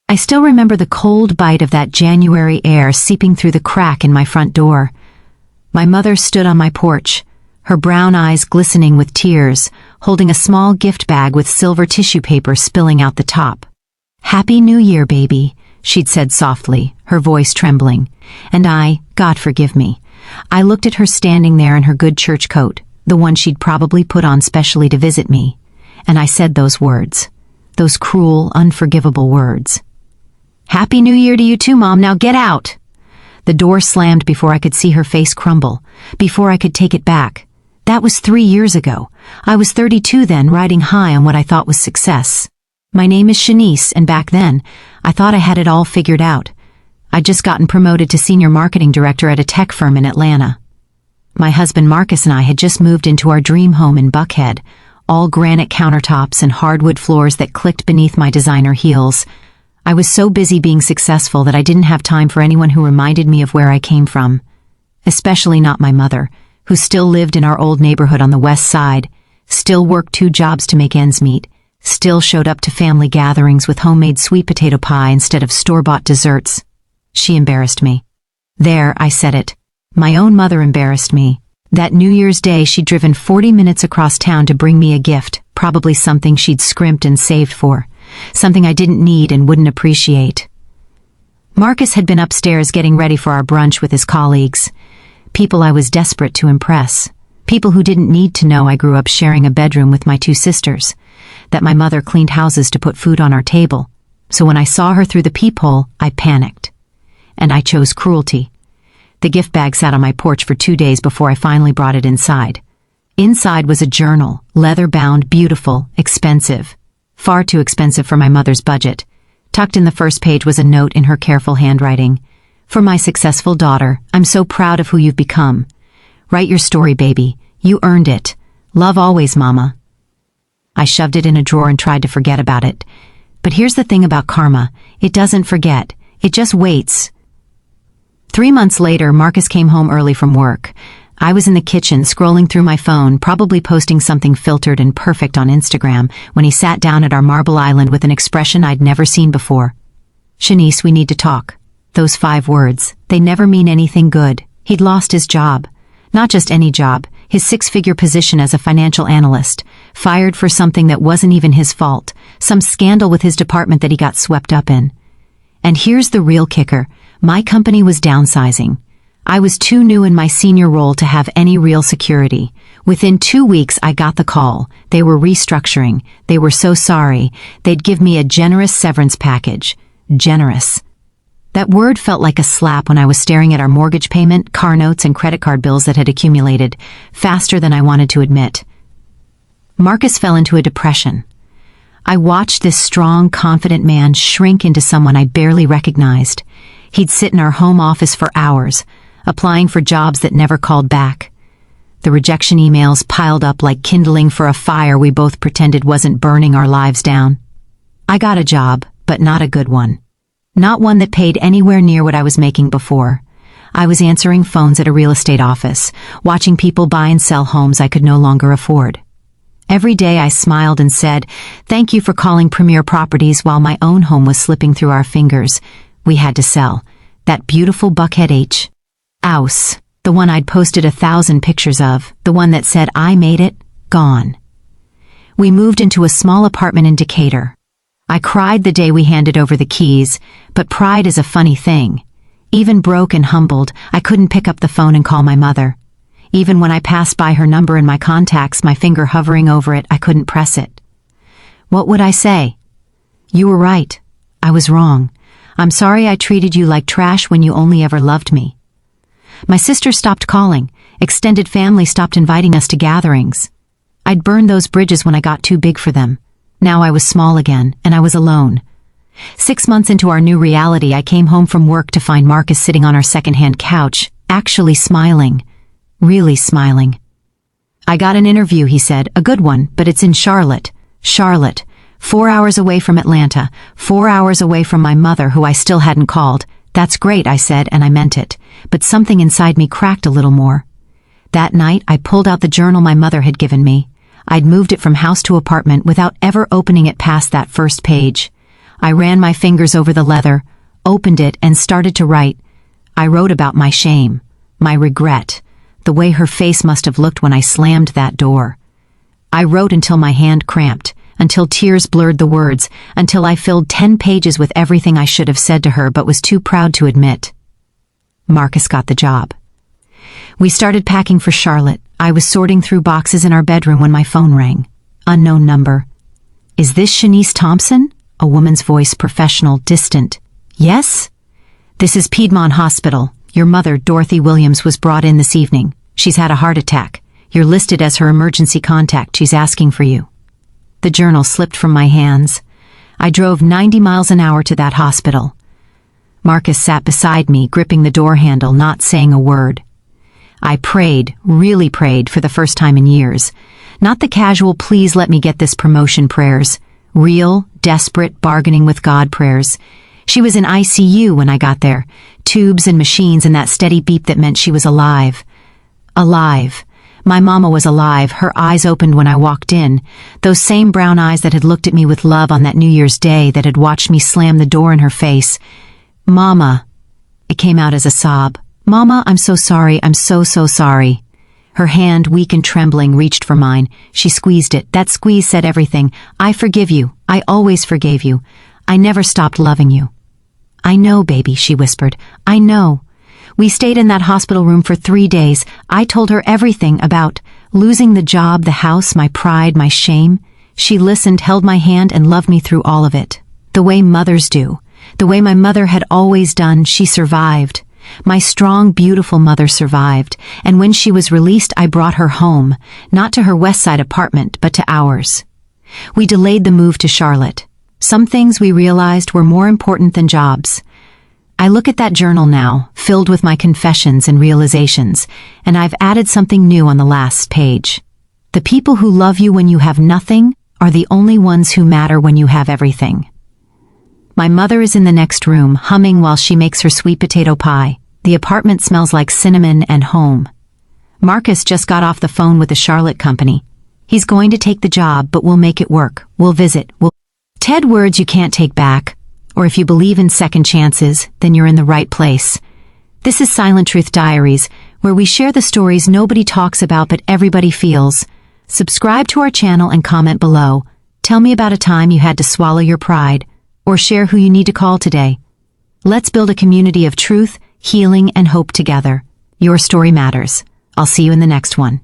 I still remember the cold bite of that January air seeping through the crack in my front door. My mother stood on my porch, her brown eyes glistening with tears, holding a small gift bag with silver tissue paper spilling out the top. "Happy New Year, baby," she'd said softly, her voice trembling. And God forgive me, I looked at her standing there in her good church coat, the one she'd probably put on specially to visit me, and I said those words, those cruel, unforgivable words. "Happy New Year to you too, Mom, now get out!" The door slammed before I could see her face crumble, before I could take it back. That was 3 years ago. I was 32 then, riding high on what I thought was success. My name is Shanice, and back then, I thought I had it all figured out. I'd just gotten promoted to senior marketing director at a tech firm in Atlanta. My husband Marcus and I had just moved into our dream home in Buckhead, all granite countertops and hardwood floors that clicked beneath my designer heels. I was so busy being successful that I didn't have time for anyone who reminded me of where I came from. Especially not my mother, who still lived in our old neighborhood on the west side, still worked 2 jobs to make ends meet, still showed up to family gatherings with homemade sweet potato pie instead of store-bought desserts. She embarrassed me. There, I said it. My own mother embarrassed me. That New Year's Day, she'd driven 40 minutes across town to bring me a gift, probably something she'd scrimped and saved for, something I didn't need and wouldn't appreciate. Marcus had been upstairs getting ready for our brunch with his colleagues, people I was desperate to impress, people who didn't need to know I grew up sharing a bedroom with my 2 sisters, that my mother cleaned houses to put food on our table. So when I saw her through the peephole, I panicked. And I chose cruelty. The gift bag sat on my porch for 2 days before I finally brought it inside. Inside was a journal, leather-bound, beautiful, expensive. Far too expensive for my mother's budget. Tucked in the first page was a note in her careful handwriting. "For my successful daughter, I'm so proud of who you've become. Write your story, baby. You earned it. Love always, Mama." I shoved it in a drawer and tried to forget about it. But here's the thing about karma. It doesn't forget. It just waits. 3 months later, Marcus came home early from work. I was in the kitchen scrolling through my phone, probably posting something filtered and perfect on Instagram, when he sat down at our marble island with an expression I'd never seen before. "Shanice, we need to talk." Those 5 words, they never mean anything good. He'd lost his job. Not just any job, his 6-figure position as a financial analyst, fired for something that wasn't even his fault, some scandal with his department that he got swept up in. And here's the real kicker. My company was downsizing. I was too new in my senior role to have any real security. Within 2 weeks, I got the call. They were restructuring. They were so sorry. They'd give me a generous severance package. Generous. That word felt like a slap when I was staring at our mortgage payment, car notes, and credit card bills that had accumulated, faster than I wanted to admit. Marcus fell into a depression. I watched this strong, confident man shrink into someone I barely recognized. He'd sit in our home office for hours, applying for jobs that never called back. The rejection emails piled up like kindling for a fire we both pretended wasn't burning our lives down. I got a job, but not a good one. Not one that paid anywhere near what I was making before. I was answering phones at a real estate office, watching people buy and sell homes I could no longer afford. Every day I smiled and said, "Thank you for calling Premier Properties," while my own home was slipping through our fingers. We had to sell. That beautiful Buckhead house, the one I'd posted 1,000 pictures of, the one that said I made it, gone. We moved into a small apartment in Decatur. I cried the day we handed over the keys, but pride is a funny thing. Even broke and humbled, I couldn't pick up the phone and call my mother. Even when I passed by her number in my contacts, my finger hovering over it, I couldn't press it. What would I say? "You were right. I was wrong. I'm sorry I treated you like trash when you only ever loved me." My sister stopped calling. Extended family stopped inviting us to gatherings. I'd burned those bridges when I got too big for them. Now I was small again, and I was alone. 6 months into our new reality, I came home from work to find Marcus sitting on our secondhand couch, actually smiling. Really smiling. "I got an interview," he said, "a good one, but it's in Charlotte. Charlotte. 4 hours away from Atlanta, 4 hours away from my mother, who I still hadn't called." "That's great," I said, and I meant it. But something inside me cracked a little more. That night, I pulled out the journal my mother had given me. I'd moved it from house to apartment without ever opening it past that first page. I ran my fingers over the leather, opened it, and started to write. I wrote about my shame, my regret, the way her face must have looked when I slammed that door. I wrote until my hand cramped, until tears blurred the words, until I filled 10 pages with everything I should have said to her but was too proud to admit. Marcus got the job. We started packing for Charlotte. I was sorting through boxes in our bedroom when my phone rang. Unknown number. Is this Shanice Thompson? A woman's voice, professional, distant. Yes? This is Piedmont Hospital. Your mother, Dorothy Williams, was brought in this evening. She's had a heart attack. You're listed as her emergency contact. She's asking for you. The journal slipped from my hands. I drove 90 miles an hour to that hospital. Marcus sat beside me, gripping the door handle, not saying a word. I prayed, really prayed, for the first time in years. Not the casual, please let me get this promotion prayers. Real, desperate, bargaining with God prayers. She was in ICU when I got there. Tubes and machines and that steady beep that meant she was alive. Alive. My mama was alive. Her eyes opened when I walked in. Those same brown eyes that had looked at me with love on that New Year's Day, that had watched me slam the door in her face. Mama. It came out as a sob. Mama, I'm so sorry. I'm so sorry. Her hand, weak and trembling, reached for mine. She squeezed it. That squeeze said everything. I forgive you. I always forgave you. I never stopped loving you. I know, baby, she whispered. I know. We stayed in that hospital room for 3 days. I told her everything about losing the job, the house, my pride, my shame. She listened, held my hand, and loved me through all of it. The way mothers do. The way my mother had always done. She survived. My strong, beautiful mother survived, and when she was released, I brought her home, not to her West Side apartment, but to ours. We delayed the move to Charlotte. Some things we realized were more important than jobs. I look at that journal now, filled with my confessions and realizations, and I've added something new on the last page. The people who love you when you have nothing are the only ones who matter when you have everything. My mother is in the next room, humming while she makes her sweet potato pie. The apartment smells like cinnamon and home. Marcus just got off the phone with the Charlotte company. He's going to take the job, but we'll make it work. We'll visit. Ted, words you can't take back. Or if you believe in second chances, then you're in the right place. This is Silent Truth Diaries, where we share the stories nobody talks about but everybody feels. Subscribe to our channel and comment below. Tell me about a time you had to swallow your pride, or share who you need to call today. Let's build a community of truth, healing, and hope together. Your story matters. I'll see you in the next one.